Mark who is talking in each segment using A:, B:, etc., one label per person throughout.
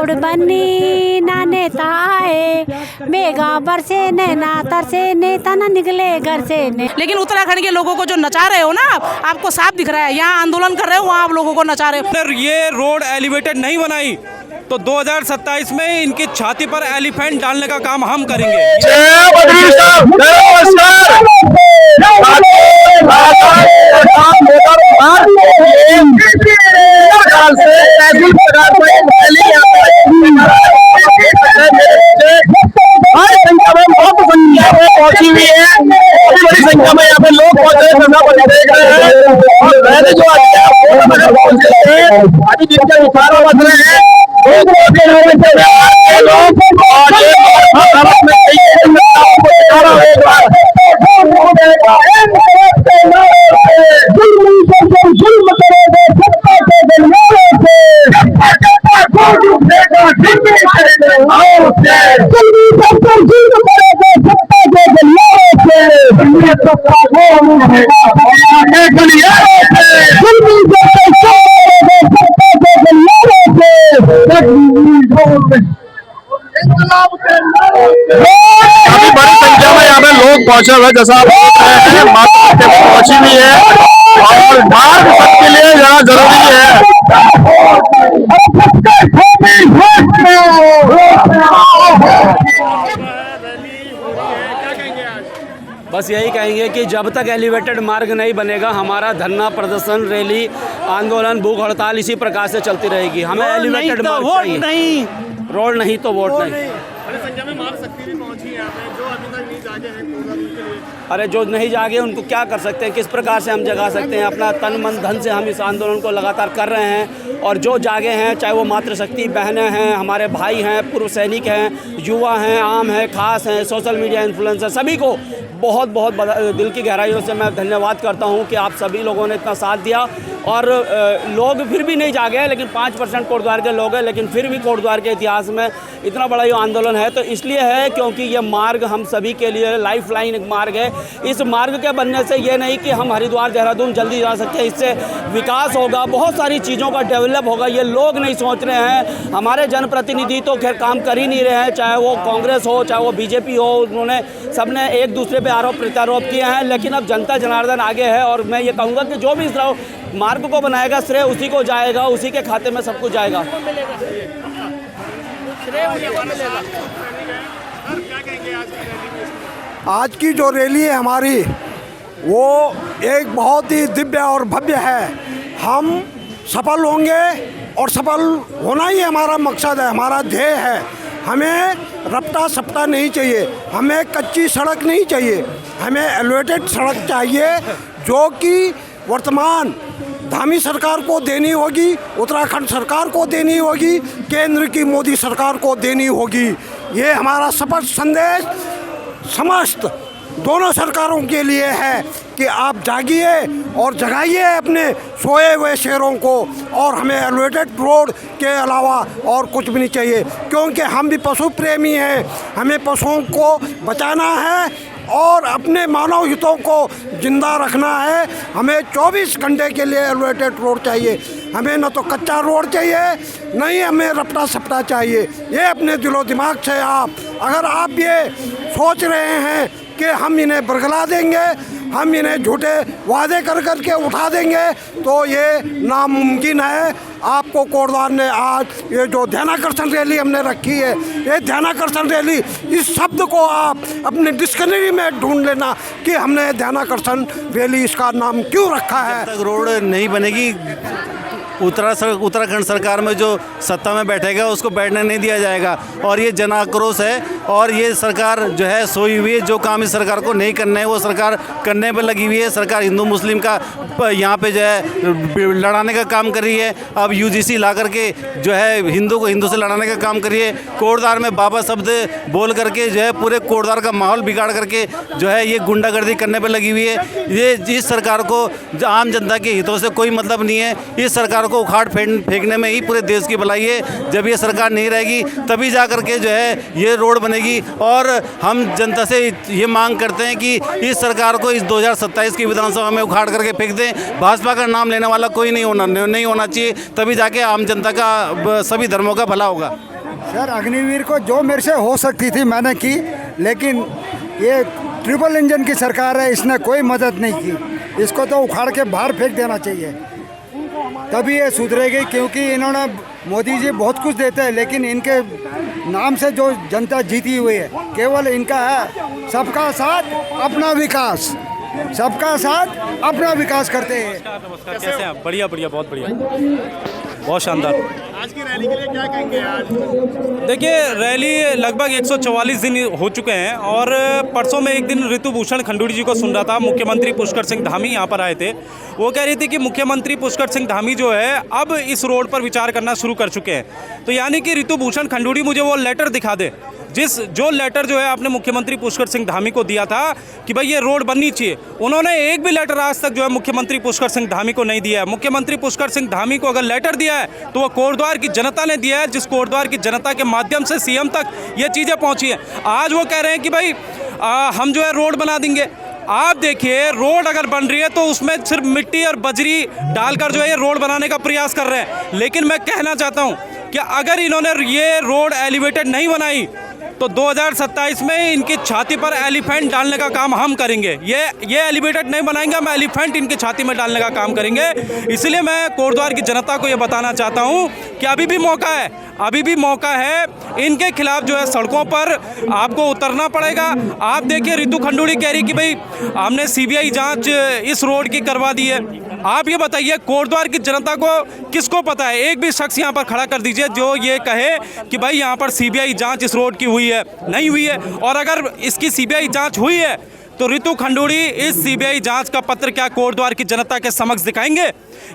A: Road बनी ना नेता आए, मेगा बरसे नैना तरसे, नेता ना निकले घर से
B: लेकिन उत्तराखंड के लोगों को जो नचा रहे हो ना, आपको साफ दिख रहा है, यहाँ आंदोलन कर रहे हो, वहाँ आप लोगों को नचा रहे हो।
C: अगर ये रोड एलिवेटेड नहीं बनाई तो 2027 में इनकी छाती पर एलिफेंट डालने का काम हम करेंगे।
D: पहुंची हुई है, बड़ी संख्या में यहाँ पे लोग पहुंचे, अभी जिनके विचारों बदल रहे हैं काफी बड़ी संख्या में यहाँ पे लोग पहुंचे हुए, जैसा आप देख रहे हैं, माता पहुंची हुई है और मार्ग सबके लिए यहाँ जरूरी है।
E: बस यही कहेंगे कि जब तक एलिवेटेड मार्ग नहीं बनेगा, हमारा धरना प्रदर्शन, रैली, आंदोलन, भूख हड़ताल इसी प्रकार से चलती रहेगी। हमें एलिवेटेड मार्ग चाहिए। रोड नहीं तो वोट नहीं।
D: बड़ी संख्या में मार्ग शक्ति भी पहुंची है यहाँ पे, जो अभी तक नहीं जागे हैं उनके लिए।
E: अरे जो नहीं जागे उनको क्या कर सकते हैं, किस प्रकार से हम जगा सकते हैं? अपना तन मन धन से हम इस आंदोलन को लगातार कर रहे हैं। और जो जागे हैं, चाहे वो मातृशक्ति बहनें हैं, हमारे भाई हैं, पूर्व सैनिक हैं, युवा हैं, आम हैं, खास हैं, सोशल मीडिया इन्फ्लुएंसर, सभी को बहुत बहुत दिल की गहराइयों से मैं धन्यवाद करता हूं कि आप सभी लोगों ने इतना साथ दिया। और लोग फिर भी नहीं जागे हैं, लेकिन 5% कोटद्वार के लोग हैं, लेकिन फिर भी कोटद्वार के इतिहास में इतना बड़ा ये आंदोलन है तो इसलिए है क्योंकि ये मार्ग हम सभी के लिए लाइफ लाइन एक मार्ग है। इस मार्ग के बनने से ये नहीं कि हम हरिद्वार देहरादून जल्दी जा सकते हैं, इससे विकास होगा, बहुत सारी चीज़ों का डेवलप होगा। ये लोग नहीं सोच रहे हैं, हमारे जनप्रतिनिधि तो खैर काम कर ही नहीं रहे हैं, चाहे वो कांग्रेस हो, चाहे वो बीजेपी हो, उन्होंने सबने एक दूसरे पे आरोप प्रत्यारोप किए हैं। लेकिन अब जनता जनार्दन आगे है और मैं ये कहूँगा कि जो भी इस मार्ग को बनाएगा, श्रेय उसी को जाएगा, उसी के खाते में सब कुछ जाएगा।
F: आज की जो रैली है हमारी, वो एक बहुत ही दिव्य और भव्य है। हम सफल होंगे और सफल होना ही हमारा मकसद है, हमारा ध्येय है। हमें रपटा सपटा नहीं चाहिए, हमें कच्ची सड़क नहीं चाहिए, हमें एलिवेटेड सड़क चाहिए जो कि वर्तमान धामी सरकार को देनी होगी, उत्तराखंड सरकार को देनी होगी, केंद्र की मोदी सरकार को देनी होगी। ये हमारा स्पष्ट संदेश समस्त दोनों सरकारों के लिए है कि आप जागिए और जगाइए अपने सोए हुए शेरों को। और हमें एलिवेटेड रोड के अलावा और कुछ भी नहीं चाहिए, क्योंकि हम भी पशु प्रेमी हैं, हमें पशुओं को बचाना है और अपने मानव हितों को जिंदा रखना है। हमें 24 घंटे के लिए एलिवेटेड रोड चाहिए, हमें न तो कच्चा रोड चाहिए, न ही हमें रपटा सपटा चाहिए। ये अपने दिलो दिमाग से अगर आप ये सोच रहे हैं कि हम इन्हें बरगला देंगे, हम इन्हें झूठे वादे कर के उठा देंगे, तो ये नामुमकिन है। आपको कोटद्वार ने आज ये जो ध्यानाकर्षण रैली हमने रखी है, ये ध्यानाकर्षण रैली, इस शब्द को आप अपने डिक्शनरी में ढूंढ लेना कि हमने ध्यानाकर्षण रैली इसका नाम क्यों रखा है।
G: जब तक रोड नहीं बनेगी, उत्तराखंड सरकार में जो सत्ता में बैठेगा उसको बैठने नहीं दिया जाएगा। और ये जन आक्रोश है और ये सरकार जो है सोई हुई है। जो काम इस सरकार को नहीं करना है वो सरकार करने पर लगी हुई है। सरकार हिंदू मुस्लिम का यहाँ पे जो है लड़ाने का काम कर रही है। अब यूजीसी ला करके जो है हिंदू को हिंदू से लड़ाने का काम कर रही है। कोटद्वार में बाबा शब्द बोल करके जो है पूरे कोटद्वार का माहौल बिगाड़ करके जो है ये गुंडागर्दी करने पर लगी हुई है। ये इस सरकार को आम जनता के हितों से कोई मतलब नहीं है। इस सरकार को उखाड़ फेंकने में ही पूरे देश की भलाई है। जब ये सरकार नहीं रहेगी तभी जा करके जो है ये रोड बनेगी। और हम जनता से ये मांग करते हैं कि इस सरकार को इस 2027 की विधानसभा में उखाड़ करके फेंक दें। भाजपा का नाम लेने वाला कोई नहीं होना चाहिए, तभी जाके आम जनता का सभी धर्मों का भला होगा।
H: सर अग्निवीर को जो मेरे से हो सकती थी मैंने की, लेकिन ये ट्रिपल इंजन की सरकार है, इसने कोई मदद नहीं की। इसको तो उखाड़ के बाहर फेंक देना चाहिए, तभी ये सुधरेगी। क्योंकि इन्होंने, मोदी जी बहुत कुछ देते हैं, लेकिन इनके नाम से जो जनता जीती हुई है केवल इनका है सबका साथ अपना विकास, सबका साथ अपना विकास करते हैं।
C: नमस्कार, कैसे हैं आप? बढ़िया बढ़िया, बहुत बढ़िया, बहुत शानदार।
D: आज की रैली के लिए क्या कहेंगे? आज
C: देखिए, रैली लगभग 144 दिन हो चुके हैं और परसों में एक दिन ऋतु भूषण खंडूड़ी जी को सुन रहा था। मुख्यमंत्री पुष्कर सिंह धामी यहाँ पर आए थे। वो कह रही थी कि मुख्यमंत्री पुष्कर सिंह धामी जो है अब इस रोड पर विचार करना शुरू कर चुके हैं। तो यानी कि ऋतु भूषण खंडूड़ी मुझे वो लेटर दिखा दे, जो लेटर जो है आपने मुख्यमंत्री पुष्कर सिंह धामी को दिया था कि भाई ये रोड बननी चाहिए। उन्होंने एक भी लेटर आज तक जो है मुख्यमंत्री पुष्कर सिंह धामी को नहीं दिया है। मुख्यमंत्री पुष्कर सिंह धामी को अगर लेटर दिया है तो वो कोटद्वार की जनता ने दिया है, जिस कोटद्वार की जनता के माध्यम से सीएम तक ये चीज़ें पहुँची हैं। आज वो कह रहे हैं कि भाई हम जो है रोड बना देंगे। आप देखिए, रोड अगर बन रही है तो उसमें सिर्फ मिट्टी और बजरी डालकर जो है ये रोड बनाने का प्रयास कर रहे हैं। लेकिन मैं कहना चाहता हूँ कि अगर इन्होंने ये रोड एलिवेटेड नहीं बनाई तो 2027 में इनकी छाती पर एलिफेंट डालने का काम हम करेंगे। ये एलिवेटेड नहीं बनाएंगे, हम एलिफेंट इनकी छाती में डालने का काम करेंगे। इसलिए मैं कोटद्वार की जनता को ये बताना चाहता हूँ कि अभी भी मौका है, अभी भी मौका है। इनके खिलाफ जो है सड़कों पर आपको उतरना पड़ेगा। आप देखिए, ऋतु खंडूड़ी कह रही कि भाई हमने सीबीआई जांच इस रोड की करवा दी है। आप ये बताइए, कोटद्वार की जनता को किसको पता है? एक भी शख्स यहाँ पर खड़ा कर दीजिए जो ये कहे कि भाई यहाँ पर सीबीआई जांच इस रोड की हुई है। नहीं हुई है। और अगर इसकी सीबीआई जांच हुई है तो ऋतु खंडूड़ी इस सीबीआई जांच का पत्र क्या कोटद्वार की जनता के समक्ष दिखाएंगे?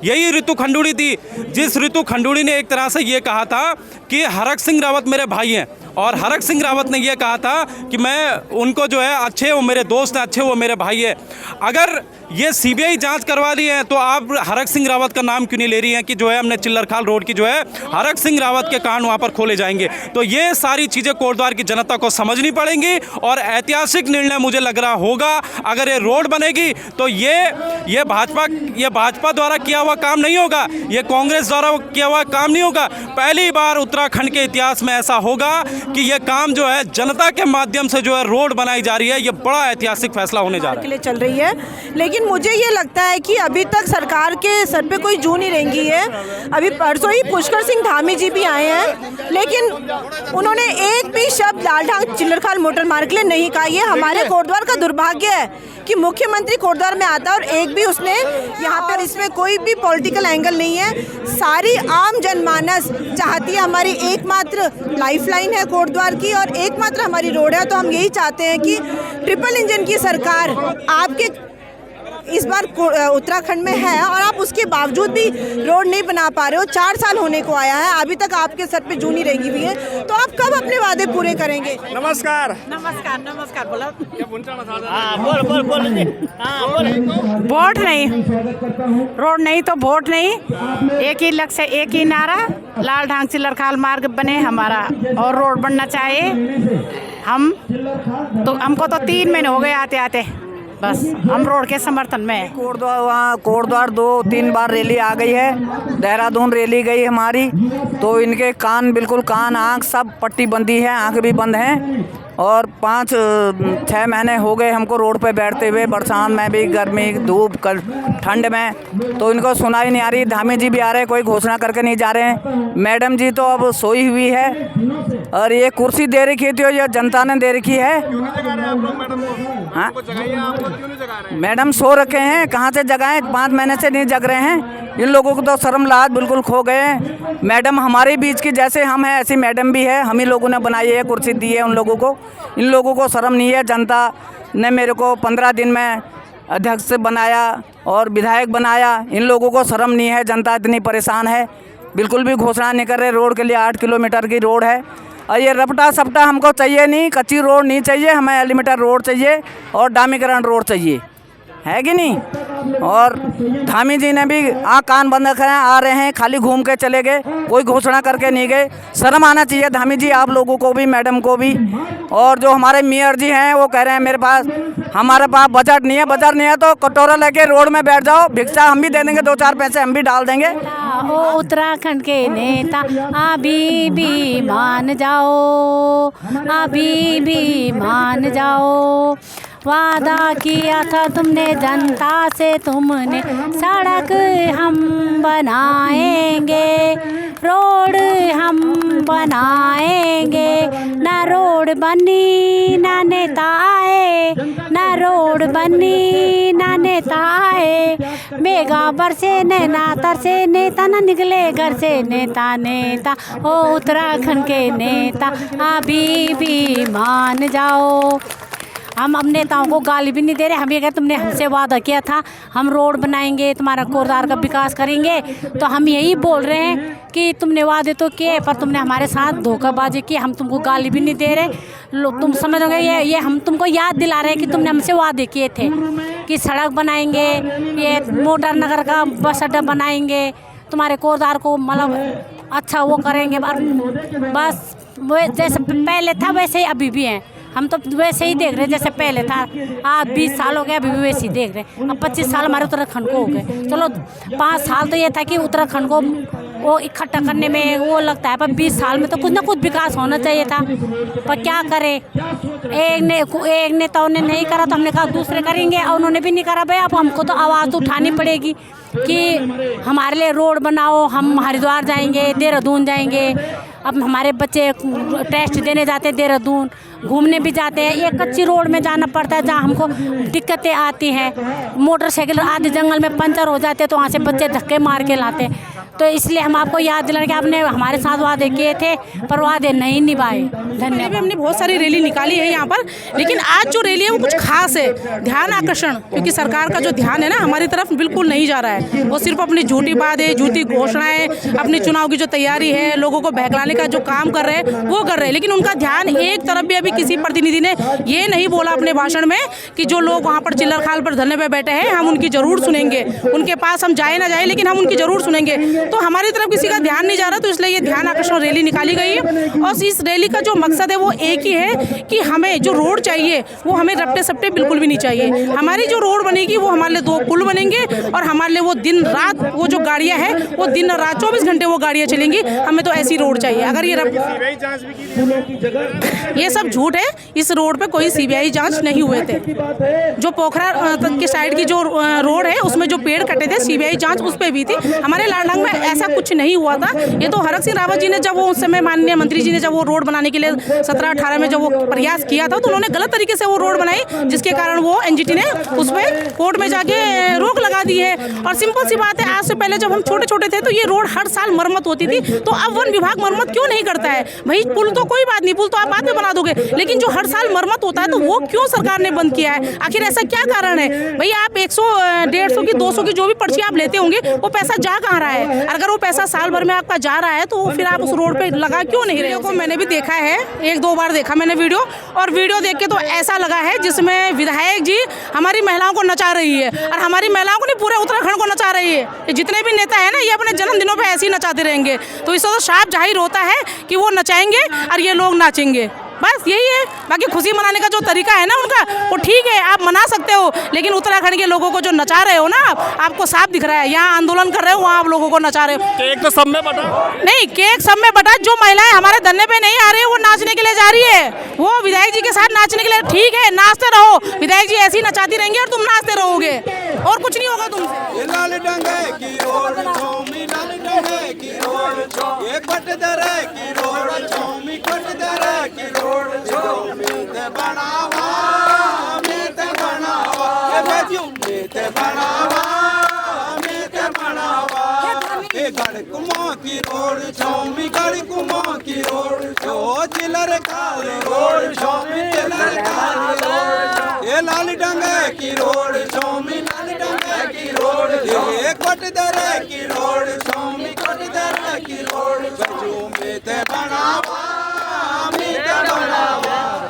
C: यही ऋतु खंडूड़ी थी, जिस ऋतु खंडूड़ी ने एक तरह से ये कहा था कि हरक सिंह रावत मेरे भाई हैं, और हरक सिंह रावत ने यह कहा था कि मैं उनको जो है अच्छे वो मेरे दोस्त हैं, अच्छे वो मेरे भाई हैं। अगर ये सीबीआई जांच करवा ली है तो आप हरक सिंह रावत का नाम क्यों नहीं ले रही हैं कि जो है हमने चिल्लरखाल रोड की जो है हरक सिंह रावत के कान वहाँ पर खोले जाएंगे? तो ये सारी चीज़ें कोटद्वार की जनता को समझनी पड़ेंगी और ऐतिहासिक निर्णय मुझे लग रहा होगा। अगर ये रोड बनेगी तो ये भाजपा द्वारा किया हुआ काम नहीं होगा, ये कांग्रेस द्वारा किया हुआ काम नहीं होगा। पहली बार उत्तराखंड के इतिहास में ऐसा होगा कि ये काम जो है जनता के माध्यम से जो है रोड बनाई जा रही है। ये बड़ा ऐतिहासिक फैसला होने जा रहा है।
I: के लिए चल रही है, लेकिन मुझे ये लगता है कि अभी तक सरकार के सर पे कोई जू नहीं रेंगी है। अभी परसों ही पुष्कर सिंह धामी जी भी आए हैं, लेकिन उन्होंने एक भी शब्द लालढांग चिल्लरखाल मोटर मार्ग के लिए नहीं कहा। ये हमारे कोटद्वार का दुर्भाग्य है कि मुख्यमंत्री कोटद्वार में आता है और एक भी उसने यहाँ पर, इसमें कोई भी पॉलिटिकल एंगल नहीं है। सारी आम जनमानस चाहती है, हमारी एकमात्र लाइफलाइन है कोटद्वार की और एकमात्र हमारी रोड है। तो हम यही चाहते हैं कि ट्रिपल इंजन की सरकार आपके इस बार उत्तराखंड में है और आप उसके बावजूद भी रोड नहीं बना पा रहे हो। 4 साल होने को आया है, अभी तक आपके सर पे जूनी रहेगी हुई है। तो आप कब अपने वादे पूरे करेंगे?
D: नमस्कार।
A: नमस्कार नमस्कार। बोला
B: वोट नहीं, रोड नहीं तो वोट नहीं। एक ही लक्ष्य, एक ही नारा, लालढांग चिल्लरखाल मार्ग बने हमारा और रोड बनना चाहिए। हमको तो 3 महीने हो गए आते आते, बस हम रोड के समर्थन में हैं।
J: कोटद्वार 2-3 बार रैली आ गई है, देहरादून रैली गई हमारी, तो इनके कान बिल्कुल कान आँख सब पट्टी बंदी है, आँख भी बंद हैं। और 5-6 महीने हो गए हमको रोड पे बैठते हुए, बरसात में भी, गर्मी, धूप, ठंड में, तो इनको सुनाई नहीं आ रही। धामी जी भी आ रहे हैं, कोई घोषणा करके नहीं जा रहे हैं। मैडम जी तो अब सोई हुई है और ये कुर्सी दे रखी थी, ये जनता ने दे रखी है। हाँ, मैडम सो रखे हैं, कहाँ से जगाएं? 5 महीने से नहीं जग रहे हैं। इन लोगों को तो शर्म लाज बिल्कुल खो गए हैं। मैडम हमारे बीच की, जैसे हम हैं ऐसी मैडम भी है, हम ही लोगों ने बनाई है, कुर्सी दी है उन लोगों को। इन लोगों को शर्म नहीं है। जनता ने मेरे को 15 दिन में अध्यक्ष बनाया और विधायक बनाया, इन लोगों को शर्म नहीं है। जनता इतनी परेशान है, बिल्कुल भी घोषणा नहीं कर रहे। रोड के लिए 8 किलोमीटर की रोड है और ये रपटा सपटा हमको चाहिए नहीं, कच्ची रोड नहीं चाहिए, हमें एलिमीटर रोड चाहिए और डामीकरण रोड चाहिए, है कि नहीं? और धामी जी ने भी कान बंद रखे हैं, आ रहे हैं, खाली घूम के चले गए, कोई घोषणा करके नहीं गए। शर्म आना चाहिए धामी जी, आप लोगों को भी, मैडम को भी। और जो हमारे मेयर जी हैं वो कह रहे हैं हमारे पास बजट नहीं है तो कटोरा लेके रोड में बैठ जाओ, भिक्षा हम भी दे देंगे, 2-4 पैसे हम भी डाल देंगे।
A: ओ उत्तराखंड के नेता अभी भी मान जाओ, अभी भी मान जाओ। वादा किया था तुमने जनता से, तुमने सड़क हम बनाएंगे, रोड हम बनाएंगे। ना रोड बनी ना नेता आए, ना रोड बनी ना नेता आए। मेगा बरसे नैना तरसे, नेता ना निकले घर से, नेता ओ उत्तराखंड के नेता अभी भी मान जाओ। हम अब नेताओं को गाली भी नहीं दे रहे, हम ये कहते तुमने हमसे वादा किया था हम रोड बनाएंगे, तुम्हारा कोरदार का विकास करेंगे, तो हम यही बोल रहे हैं कि तुमने वादे तो किए पर तुमने हमारे साथ धोखाबाजी की। हम तुमको गाली भी नहीं दे रहे, तुम समझोगे ये हम तुमको याद दिला रहे हैं कि तुमने हमसे वादे किए थे कि सड़क बनाएंगे, ये मोटर नगर का बस अड्डा बनाएंगे, तुम्हारे कोरदार को मतलब अच्छा वो करेंगे। बस वो जैसे पहले था वैसे ही अभी भी हैं, हम तो वैसे ही देख रहे हैं जैसे पहले था। आज 20 साल हो गए, अभी भी वैसे ही देख रहे हैं। अब 25 साल हमारे उत्तराखंड को हो गए, चलो 5 साल तो ये था कि उत्तराखंड को वो इकट्ठा करने में वो लगता है, पर 20 साल में तो कुछ ना कुछ विकास होना चाहिए था। पर क्या करें, एक नेताओं ने नहीं करा तो हमने कहा दूसरे करेंगे, और उन्होंने भी नहीं करा। भाई अब हमको तो आवाज़ उठानी पड़ेगी कि हमारे लिए रोड बनाओ। हम हरिद्वार जाएंगे, देहरादून जाएंगे, अब हमारे बच्चे टेस्ट देने जाते हैं देहरादून, घूमने भी जाते हैं। एक कच्ची रोड में जाना पड़ता है जहाँ हमको दिक्कतें आती हैं। मोटरसाइकिल आधे जंगल में पंचर हो जाते तो वहाँ से बच्चे धक्के मार के लाते। तो इसलिए हम आपको याद दिला कि आपने हमारे साथ वादे किए थे पर वादे नहीं निभाए। धन्यवाद।
B: हमने बहुत सारी रैली निकाली है यहाँ पर, लेकिन आज जो रैली है वो कुछ खास है, ध्यान आकर्षण, क्योंकि सरकार का जो ध्यान है ना हमारी तरफ बिल्कुल नहीं जा रहा है। वो सिर्फ अपनी झूठी बातें, झूठी घोषणाएं, अपनी चुनाव की जो तैयारी है, लोगों को बहकाने का जो काम कर रहे हैं वो कर रहे हैं, लेकिन उनका ध्यान एक तरफ भी अभी किसी प्रतिनिधि ने ये नहीं बोला अपने भाषण में कि जो लोग वहाँ पर चिल्लर खाल पर धरने पे बैठे हैं हम उनकी जरूर सुनेंगे, उनके पास हम जाए ना जाए लेकिन हम उनकी जरूर सुनेंगे। तो हमारी तरफ किसी का ध्यान नहीं जा रहा, तो इसलिए ये ध्यान आकर्षण रैली निकाली गई है। और इस रैली का जो मकसद है वो एक ही है कि हमें जो रोड चाहिए वो हमें रपटे सपटे बिल्कुल भी नहीं चाहिए। हमारी जो रोड बनेगी वो हमारे लिए 2 पुल बनेंगे और हमारे लिए वो दिन रात वो जो गाड़ियाँ हैं वो दिन रात 24 घंटे वो गाड़ियाँ चलेंगी। हमें तो ऐसी रोड चाहिए। अगर ये सब झूठ है, इस रोड पे कोई सीबीआई जांच नहीं हुए थे। जो पोखरा के साइड की जो रोड है उसमें जो पेड़ कटे थे सीबीआई जांच उस पर भी थी। हमारे लालढंग में ऐसा कुछ नहीं हुआ था। ये तो हरक सिंह रावत जी ने जब वो उस समय माननीय मंत्री जी ने जब वो रोड बनाने के लिए 17-18 में जब वो प्रयास किया था तो उन्होंने गलत तरीके से वो रोड बनाई, जिसके कारण वो एनजीटी ने उस पर कोर्ट में जाके रोक लगा दी है। और सिंपल सी बात है, आज से पहले जब हम छोटे छोटे थे तो ये रोड हर साल मरम्मत होती थी, तो अब वन विभाग मरम्मत क्यों नहीं करता है? भाई पुल तो कोई बात नहीं, पुल तो आप बाद में बना दोगे, लेकिन जो हर साल मरम्मत होता है तो वो क्यों सरकार ने बंद किया है? आखिर ऐसा क्या कारण है? भाई आप 100, 150 की, 200 की जो भी पर्ची आप लेते होंगे वो पैसा जा कहाँ रहा है? अगर वो पैसा साल भर में आपका जा रहा है तो फिर आप उस रोड पे लगा क्यों नहीं रहे हो? मैंने भी देखा है, 1-2 बार देखा मैंने वीडियो, और वीडियो देख के तो ऐसा लगा है जिसमें विधायक जी हमारी महिलाओं को नचा रही है, और हमारी महिलाओं को नहीं पूरे उत्तराखंड को नचा रही है। जितने भी नेता है ना ये अपने जन्मदिनों पे ऐसे ही नचाते रहेंगे, तो इससे तो साफ जाहिर होता है कि वो नचाएंगे और ये लोग नाचेंगे। बस यही है। बाकी खुशी मनाने का जो तरीका है ना उनका वो ठीक है, आप मना सकते हो, लेकिन उत्तराखंड के लोगों को जो नचा रहे हो ना आपको साफ दिख रहा है। यहाँ आंदोलन कर रहे हो, वहाँ आप लोगों को नचा रहे हो।
D: केक तो सब में बटा
B: नहीं, केक सब में बटा। जो महिलाएं हमारे धरने पे नहीं आ रही है वो नाचने के लिए जा रही है, वो विधायक जी के साथ नाचने के लिए। ठीक है, नाचते रहो, विधायक जी ऐसी नचाती रहेंगे और तुम नाचते रहोगे, और कुछ नहीं होगा तुमसे।
K: लाली डंगे की रोड, चौमी लाली डंगे की रोड, एक बटदरे की रोड, चौमी बटदरे की रोड, गजू में ते बनावा, में ते बनावा।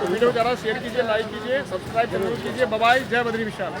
D: वीडियो ज़रा शेयर कीजिए, लाइक कीजिए, सब्सक्राइब जरूर कीजिए। बाय, जय बद्री विशाल।